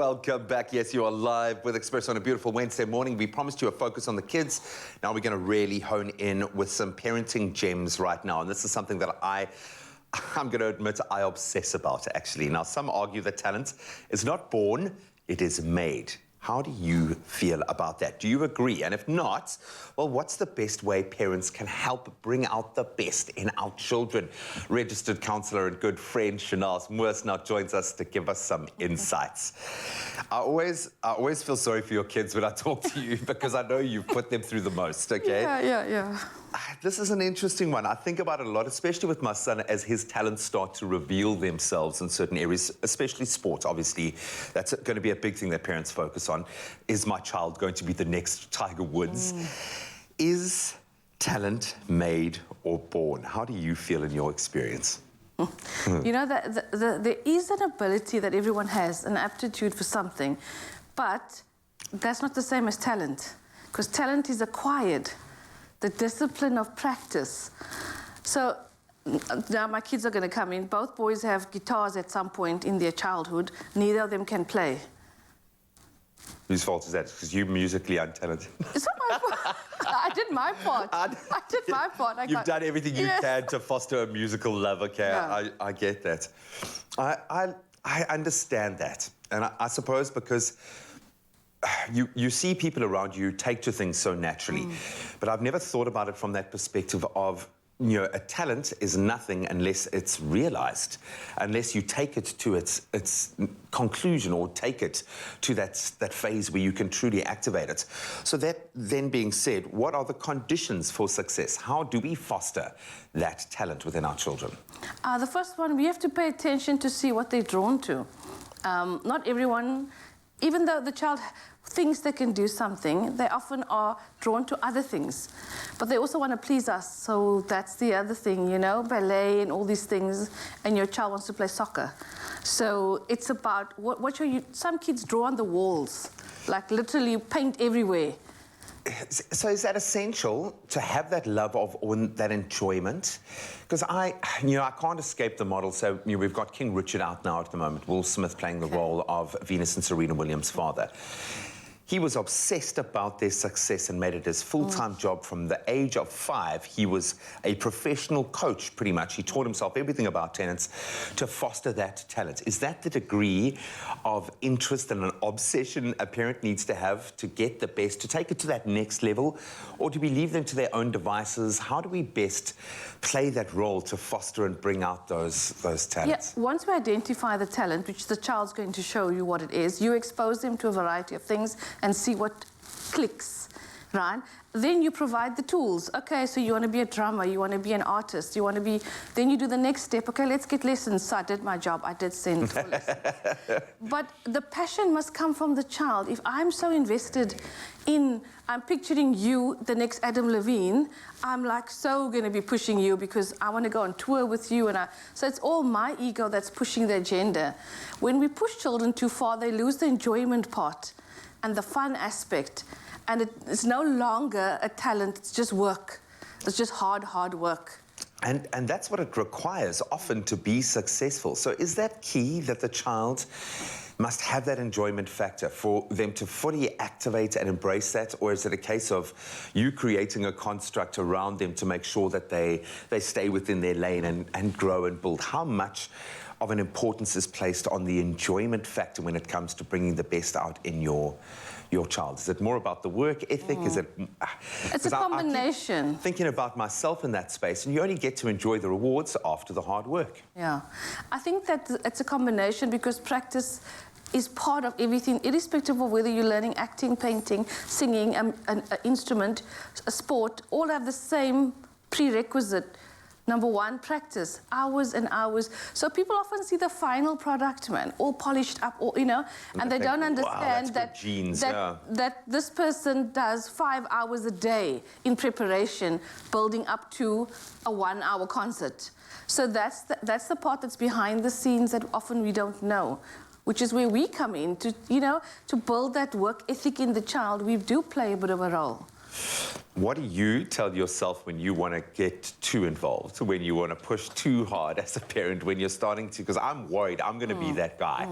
Welcome back. Yes, you are live with Expresso on a beautiful Wednesday morning. We promised you a focus on the kids. Now we're going to really hone in with some parenting gems right now. And this is something that I'm going to admit I obsess about, actually. Now, some argue that talent is not born, it is made. How do you feel about that? Do you agree? And if not, well, what's the best way parents can help bring out the best in our children? Registered counsellor and good friend Shanaz Moers now joins us to give us some insights. I always feel sorry for your kids when I talk to you because I know you've put them through the most, okay? Yeah. This is an interesting one. I think about it a lot, especially with my son, as his talents start to reveal themselves in certain areas, especially sport, obviously. That's going to be a big thing that parents focus on. Is my child going to be the next Tiger Woods? Is talent made or born? How do you feel in your experience? You know, there is an ability that everyone has, an aptitude for something, but that's not the same as talent, because talent is acquired. The discipline of practice. So now my kids are going to come in. Both boys have guitars at some point in their childhood. Neither of them can play. Whose fault is that? Because you're musically untalented. It's not my fault. I did my part. I did my part. You've done everything you can to foster a musical love, okay? Yeah. I get that. I understand that. And I suppose because you see people around you take to things so naturally. But I've never thought about it from that perspective of, you know, a talent is nothing unless it's realized, unless you take it to its conclusion or take it to that phase where you can truly activate it. So that then being said, what are the conditions for success? How do we foster that talent within our children? The first one, we have to pay attention to see what they're drawn to. Not everyone, even though the child thinks they can do something, they often are drawn to other things. But they also want to please us, so that's the other thing, you know, ballet and all these things, and your child wants to play soccer. So it's about, some kids draw on the walls, like literally paint everywhere. So is that essential to have that love of or that enjoyment? Because I can't escape the model. So we've got King Richard out now at the moment, Will Smith playing the role of Venus and Serena Williams' father. He was obsessed about their success and made it his full-time job. From the age of 5, he was a professional coach, pretty much. He taught himself everything about tennis to foster that talent. Is that the degree of interest and an obsession a parent needs to have to get the best, to take it to that next level? Or do we leave them to their own devices? How do we best play that role to foster and bring out those talents? Yeah, once we identify the talent, which the child's going to show you what it is, you expose them to a variety of things and see what clicks, right? Then you provide the tools. Okay, so you want to be a drummer, you want to be an artist, you want to be... Then you do the next step. Okay, let's get lessons. So I did my job. I did send for lessons. But the passion must come from the child. If I'm so invested in... I'm picturing you, the next Adam Levine, I'm like so going to be pushing you because I want to go on tour with you. So it's all my ego that's pushing the agenda. When we push children too far, they lose the enjoyment part and the fun aspect. And it's no longer a talent, it's just work. It's just hard work. And that's what it requires often to be successful. So is that key, that the child must have that enjoyment factor for them to fully activate and embrace that? Or is it a case of you creating a construct around them to make sure that they stay within their lane and grow and build? How much of an importance is placed on the enjoyment factor when it comes to bringing the best out in your child? Is it more about the work ethic? Is it? It's a combination. I keep thinking about myself in that space, and you only get to enjoy the rewards after the hard work. Yeah, I think that it's a combination because practice is part of everything, irrespective of whether you're learning acting, painting, singing, an instrument, a sport, all have the same prerequisite. Number one, practice, hours and hours. So people often see the final product, man, all polished up, all, you know, and they don't understand that this person does 5 hours a day in preparation, building up to a 1-hour concert. So that's the part that's behind the scenes that often we don't know, which is where we come in to, you know, to build that work ethic in the child. We do play a bit of a role. What do you tell yourself when you want to get too involved, when you want to push too hard as a parent, when you're starting to, because I'm worried I'm going to be that guy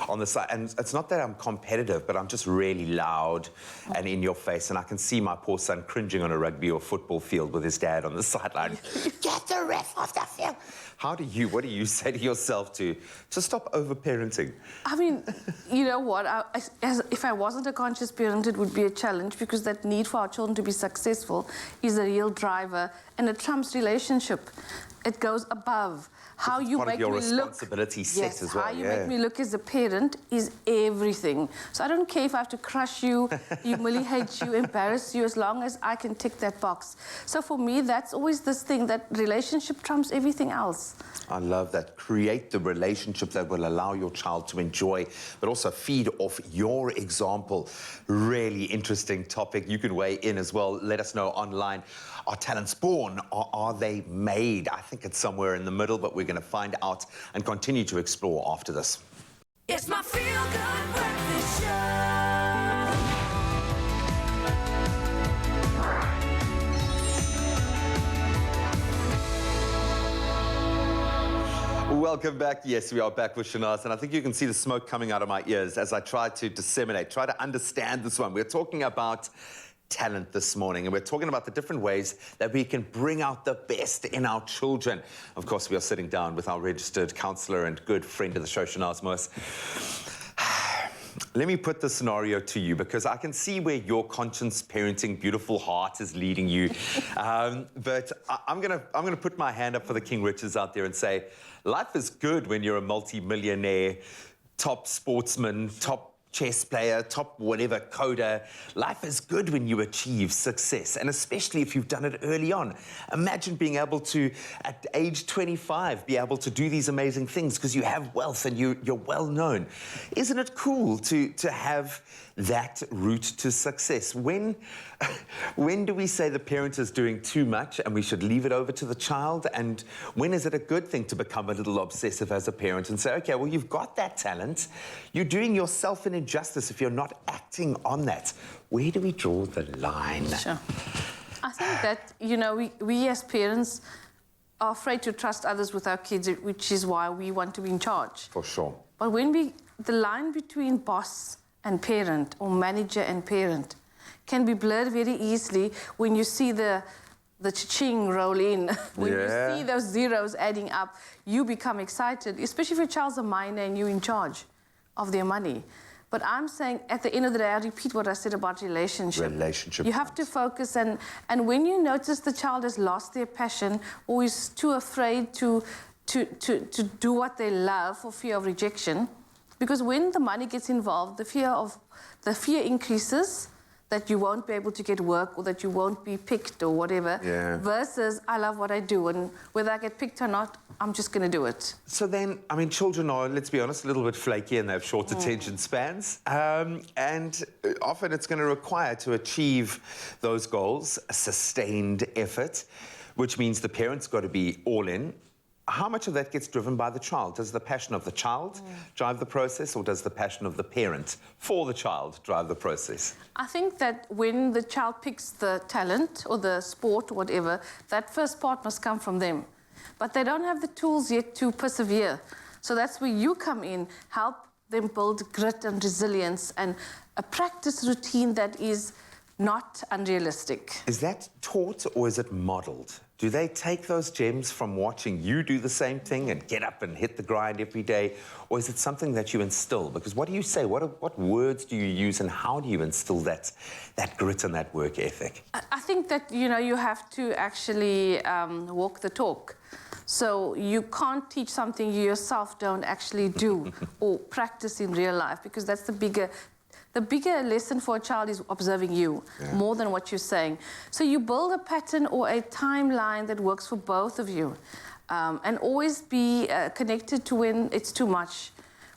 on the side. And it's not that I'm competitive, but I'm just really loud and in your face. And I can see my poor son cringing on a rugby or football field with his dad on the sideline. Get the ref off the field. What do you say to yourself to stop over-parenting? I mean, you know what? If I wasn't a conscious parent, it would be a challenge, because that need for our children to be successful is a real driver, and it trumps relationship. It goes above. How you make me look. Responsibility set as well. How you make me look as a parent is everything. So I don't care if I have to crush you, humiliate you, embarrass you, as long as I can tick that box. So for me, that's always this thing, that relationship trumps everything else. I love that. Create the relationship that will allow your child to enjoy, but also feed off your example. Really interesting topic. You can weigh in as well. Let us know online. Are talents born, or are they made? I think it's somewhere in the middle, but we're going to find out and continue to explore after this. It's my feel-good breakfast show. Welcome back. Yes, we are back with Shanaz, and I think you can see the smoke coming out of my ears as I try to disseminate, try to understand this one. We're talking about talent this morning, and we're talking about the different ways that we can bring out the best in our children. Of course, we are sitting down with our registered counsellor and good friend of the show, Shanaz Moos. Let me put the scenario to you, because I can see where your conscience parenting beautiful heart is leading you. But I'm gonna put my hand up for the King Richards out there and say, life is good when you're a multi-millionaire, top sportsman, top chess player, top whatever coder. Life is good when you achieve success, and especially if you've done it early on. Imagine being able to, at age 25, be able to do these amazing things because you have wealth and you're well known. Isn't it cool to have that route to success? When do we say the parent is doing too much and we should leave it over to the child? And when is it a good thing to become a little obsessive as a parent and say, okay, well, you've got that talent. You're doing yourself an injustice if you're not acting on that. Where do we draw the line? Sure. I think that, you know, we as parents are afraid to trust others with our kids, which is why we want to be in charge. For sure. But when the line between boss and parent, or manager and parent, can be blurred very easily when you see the cha-ching roll in. When you see those zeros adding up, you become excited, especially if your child's a minor and you're in charge of their money. But I'm saying, at the end of the day, I repeat what I said about relationship. You have to focus, and when you notice the child has lost their passion or is too afraid to do what they love for fear of rejection, because when the money gets involved, the fear increases that you won't be able to get work or that you won't be picked or whatever, versus I love what I do, and whether I get picked or not, I'm just going to do it. So then, I mean, children are, let's be honest, a little bit flaky and they have short attention spans. And often it's going to require, to achieve those goals, a sustained effort, which means the parent's got to be all in. How much of that gets driven by the child? Does the passion of the child drive the process, or does the passion of the parent for the child drive the process? I think that when the child picks the talent or the sport or whatever, that first part must come from them. But they don't have the tools yet to persevere. So that's where you come in, help them build grit and resilience and a practice routine that is not unrealistic. Is that taught or is it modeled? Do they take those gems from watching you do the same thing and get up and hit the grind every day? Or is it something that you instill? Because what do you say? What words do you use, and how do you instill that grit and that work ethic? I think that, you know, you have to actually walk the talk. So you can't teach something you yourself don't actually do or practice in real life, because that's the bigger lesson for a child is observing you more than what you're saying. So you build a pattern or a timeline that works for both of you, and always be connected to when it's too much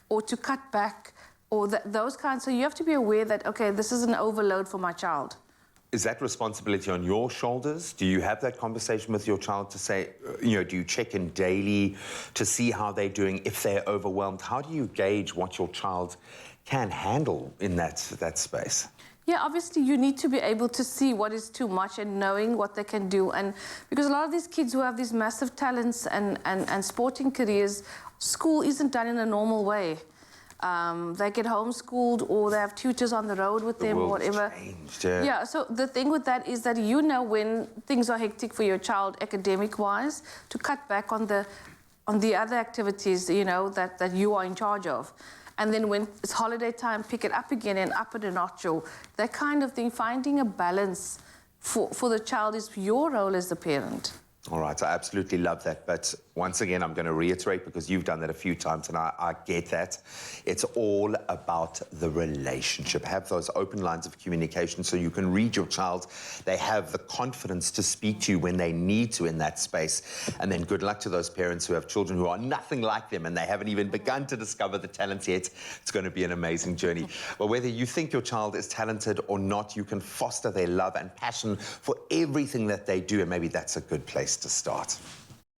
or to cut back or those kinds. So you have to be aware that, okay, this is an overload for my child. Is that responsibility on your shoulders? Do you have that conversation with your child to say, you know, do you check in daily to see how they're doing, if they're overwhelmed? How do you gauge what your child can handle in that space? Yeah, obviously you need to be able to see what is too much and knowing what they can do. And because a lot of these kids who have these massive talents and sporting careers, school isn't done in a normal way. They get homeschooled or they have tutors on the road with them or world's whatever. changed, Yeah, so the thing with that is that you know when things are hectic for your child academic-wise to cut back on the other activities, you know, that you are in charge of. And then when it's holiday time, pick it up again and up it a notch, or that kind of thing. Finding a balance for the child is your role as the parent. All right, I absolutely love that. But once again, I'm going to reiterate, because you've done that a few times and I get that. It's all about the relationship. Have those open lines of communication so you can read your child. They have the confidence to speak to you when they need to in that space. And then good luck to those parents who have children who are nothing like them and they haven't even begun to discover the talents yet. It's going to be an amazing journey. Well, whether you think your child is talented or not, you can foster their love and passion for everything that they do, and maybe that's a good place to start.